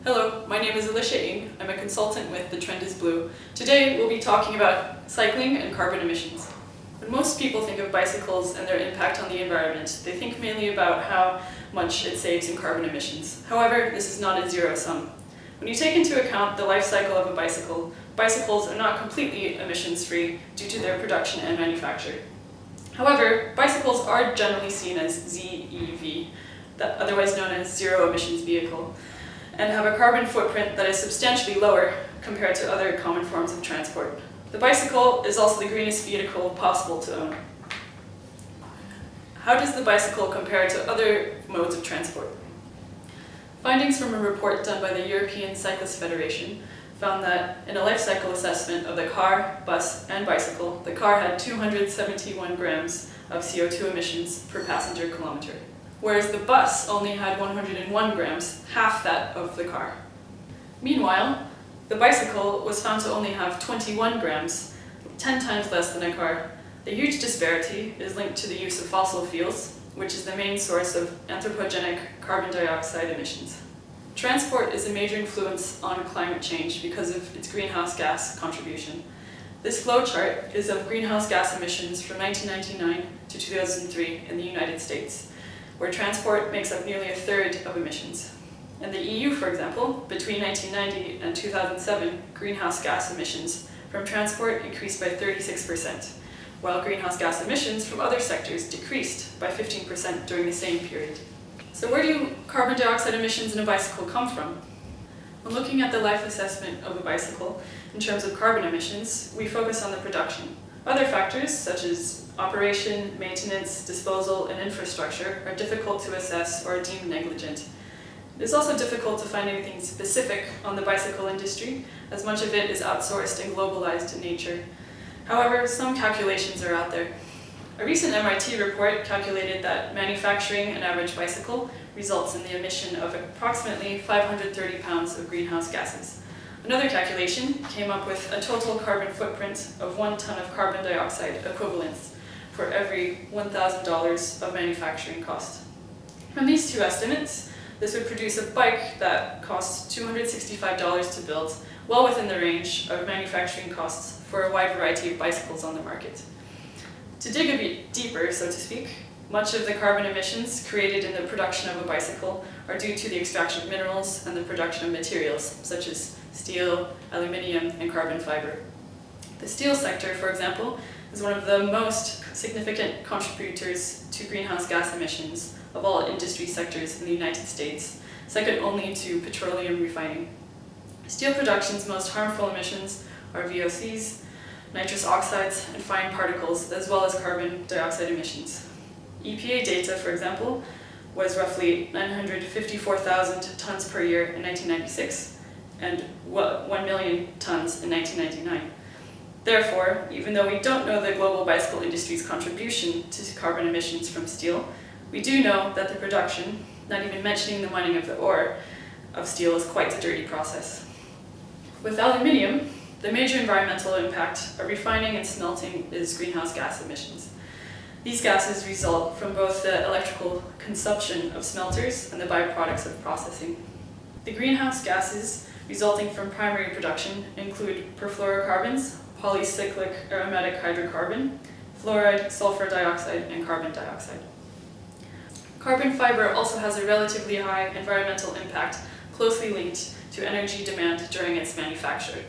Hello, my name is Alicia K Ng. I'm a consultant with The Trend is Blue. Today we'll be talking about cycling and carbon emissions. When most people think of bicycles and their impact on the environment, they think mainly about how much it saves in carbon emissions. However, this is not a zero sum. When you take into account the life cycle of a bicycle, bicycles are not completely emissions-free due to their production and manufacture. However, bicycles are generally seen as ZEV, otherwise known as zero emissions vehicle, and have a carbon footprint that is substantially lower compared to other common forms of transport. The bicycle is also the greenest vehicle possible to own. How does the bicycle compare to other modes of transport? Findings from a report done by the European Cyclist Federation found that in a life cycle assessment of the car, bus, and bicycle, the car had 271 grams of CO2 emissions per passenger kilometer, whereas the bus only had 101 grams, half that of the car. Meanwhile, the bicycle was found to only have 21 grams, 10 times less than a car. The huge disparity is linked to the use of fossil fuels, which is the main source of anthropogenic carbon dioxide emissions. Transport is a major influence on climate change because of its greenhouse gas contribution. This flowchart is of greenhouse gas emissions from 1999 to 2003 in the United States, where transport makes up nearly a third of emissions. In the EU, for example, between 1990 and 2007, greenhouse gas emissions from transport increased by 36%, while greenhouse gas emissions from other sectors decreased by 15% during the same period. So where do carbon dioxide emissions in a bicycle come from? When looking at the life assessment of a bicycle in terms of carbon emissions, we focus on the production. Other factors, such as operation, maintenance, disposal, and infrastructure, are difficult to assess or deemed negligent. It is also difficult to find anything specific on the bicycle industry, as much of it is outsourced and globalized in nature. However, some calculations are out there. A recent MIT report calculated that manufacturing an average bicycle results in the emission of approximately 530 pounds of greenhouse gases. Another calculation came up with a total carbon footprint of 1 ton of carbon dioxide equivalents for every $1,000 of manufacturing cost. From these two estimates, this would produce a bike that costs $265 to build, well within the range of manufacturing costs for a wide variety of bicycles on the market. To dig a bit deeper, so to speak, much of the carbon emissions created in the production of a bicycle are due to the extraction of minerals and the production of materials, such as steel, aluminium, and carbon fiber. The steel sector, for example, is one of the most significant contributors to greenhouse gas emissions of all industry sectors in the United States, second only to petroleum refining. Steel production's most harmful emissions are VOCs, nitrous oxides, and fine particles, as well as carbon dioxide emissions. EPA data, for example, was roughly 954,000 tons per year in 1996, and 1 million tons in 1999. Therefore, even though we don't know the global bicycle industry's contribution to carbon emissions from steel, we do know that the production, not even mentioning the mining of the ore, of steel is quite a dirty process. With aluminium, the major environmental impact of refining and smelting is greenhouse gas emissions. These gases result from both the electrical consumption of smelters and the byproducts of processing. The greenhouse gases resulting from primary production include perfluorocarbons, polycyclic aromatic hydrocarbon, fluoride, sulfur dioxide, and carbon dioxide. Carbon fiber also has a relatively high environmental impact, closely linked to energy demand during its manufacture.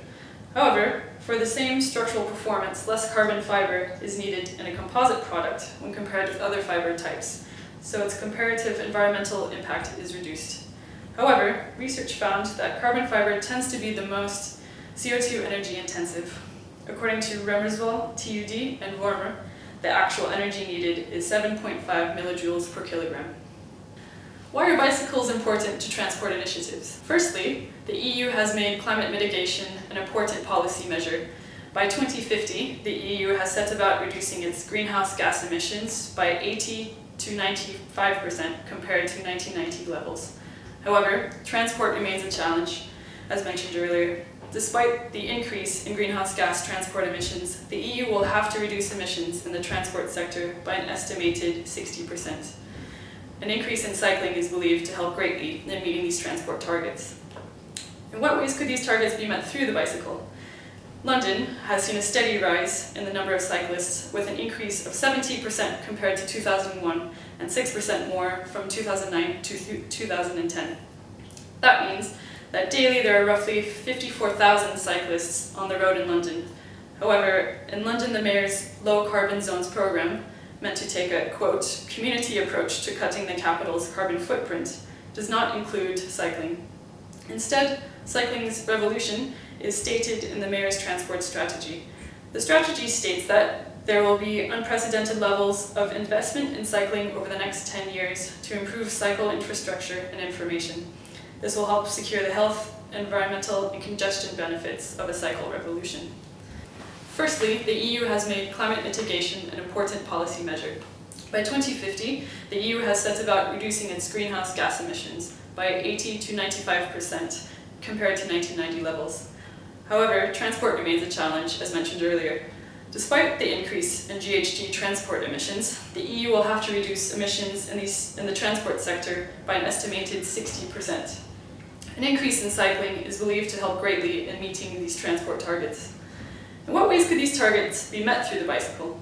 However, for the same structural performance, less carbon fiber is needed in a composite product when compared with other fiber types, so its comparative environmental impact is reduced. However, research found that carbon fiber tends to be the most CO2 energy intensive. According to Remersval, TUD, and Wormer, the actual energy needed is 7.5 millijoules per kilogram. Why are bicycles important to transport initiatives? Firstly, the EU has made climate mitigation an important policy measure. By 2050, the EU has set about reducing its greenhouse gas emissions by 80 to 95% compared to 1990 levels. However, transport remains a challenge, as mentioned earlier. Despite the increase in greenhouse gas transport emissions, the EU will have to reduce emissions in the transport sector by an estimated 60%. An increase in cycling is believed to help greatly in meeting these transport targets. In what ways could these targets be met through the bicycle? London has seen a steady rise in the number of cyclists, with an increase of 70% compared to 2001 and 6% more from 2009 to 2010. That means that daily there are roughly 54,000 cyclists on the road in London. However, in London, the Mayor's Low Carbon Zones programme, meant to take a, quote, community approach to cutting the capital's carbon footprint, does not include cycling. Instead, cycling's revolution is stated in the Mayor's transport strategy. The strategy states that there will be unprecedented levels of investment in cycling over the next 10 years to improve cycle infrastructure and information. This will help secure the health, environmental, and congestion benefits of a cycle revolution. Firstly, the EU has made climate mitigation an important policy measure. By 2050, the EU has set about reducing its greenhouse gas emissions by 80 to 95% compared to 1990 levels. However, transport remains a challenge, as mentioned earlier. Despite the increase in GHG transport emissions, the EU will have to reduce emissions in the transport sector by an estimated 60%. An increase in cycling is believed to help greatly in meeting these transport targets. In what ways could these targets be met through the bicycle?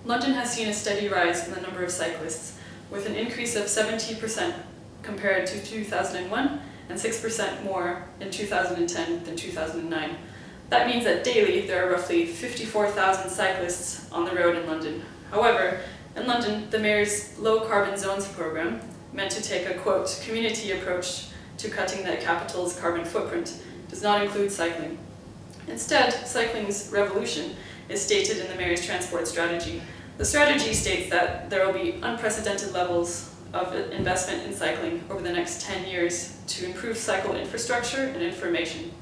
London has seen a steady rise in the number of cyclists, with an increase of 70% compared to 2001 and 6% more in 2010 than 2009. That means that daily there are roughly 54,000 cyclists on the road in London. However, in London, the Mayor's Low Carbon Zones programme, meant to take a, quote, community approach to cutting the capital's carbon footprint, does not include cycling. Instead, cycling's revolution is stated in the Mayor's transport strategy. The strategy states that there will be unprecedented levels of investment in cycling over the next 10 years to improve cycle infrastructure and information.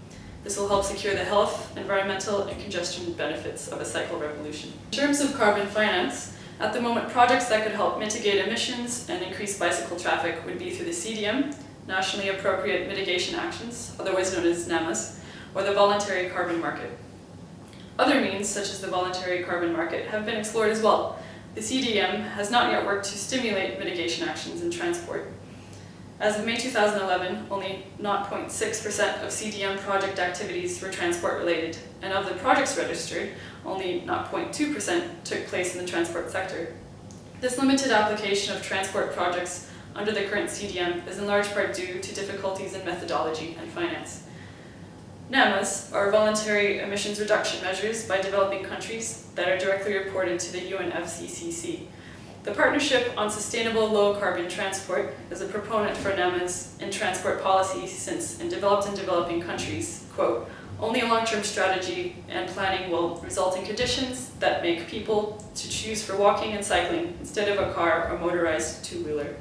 This will help secure the health, environmental, and congestion benefits of a cycle revolution. In terms of carbon finance, at the moment, projects that could help mitigate emissions and increase bicycle traffic would be through the CDM, Nationally Appropriate Mitigation Actions, otherwise known as NAMAs, or the voluntary carbon market. Other means, such as the voluntary carbon market, have been explored as well. The CDM has not yet worked to stimulate mitigation actions in transport. As of May 2011, only 0.6% of CDM project activities were transport related, and of the projects registered, only 0.2% took place in the transport sector. This limited application of transport projects under the current CDM is in large part due to difficulties in methodology and finance. NAMAs are voluntary emissions reduction measures by developing countries that are directly reported to the UNFCCC. The Partnership on Sustainable Low Carbon Transport is a proponent for NAMAs in transport policy since in developed and developing countries, quote, only a long-term strategy and planning will result in conditions that make people to choose for walking and cycling instead of a car or motorized two-wheeler.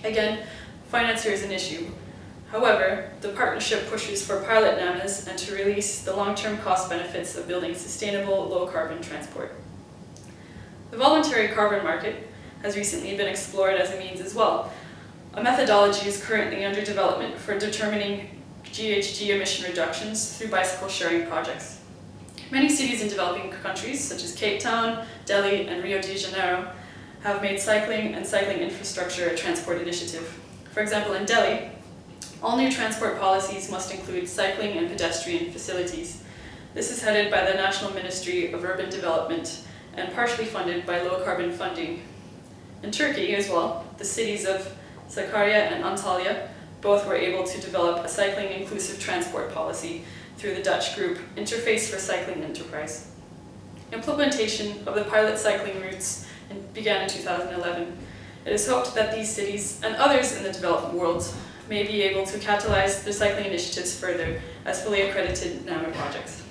Again, finance here is an issue. However, the partnership pushes for pilot NAMAs and to release the long-term cost benefits of building sustainable low-carbon transport. The voluntary carbon market has recently been explored as a means as well. A methodology is currently under development for determining GHG emission reductions through bicycle sharing projects. Many cities in developing countries, such as Cape Town, Delhi, and Rio de Janeiro, have made cycling and cycling infrastructure a transport initiative. For example, in Delhi, all new transport policies must include cycling and pedestrian facilities. This is headed by the National Ministry of Urban Development and partially funded by low-carbon funding. In Turkey as well, the cities of Sakarya and Antalya both were able to develop a cycling inclusive transport policy through the Dutch group Interface for Cycling Enterprise. Implementation of the pilot cycling routes began in 2011. It is hoped that these cities and others in the developed world may be able to catalyze their cycling initiatives further as fully accredited NAMA projects.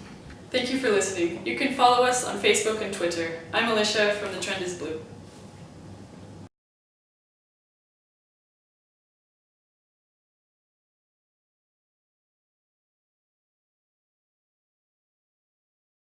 Thank you for listening. You can follow us on Facebook and Twitter. I'm Alicia from The Trend is Blue.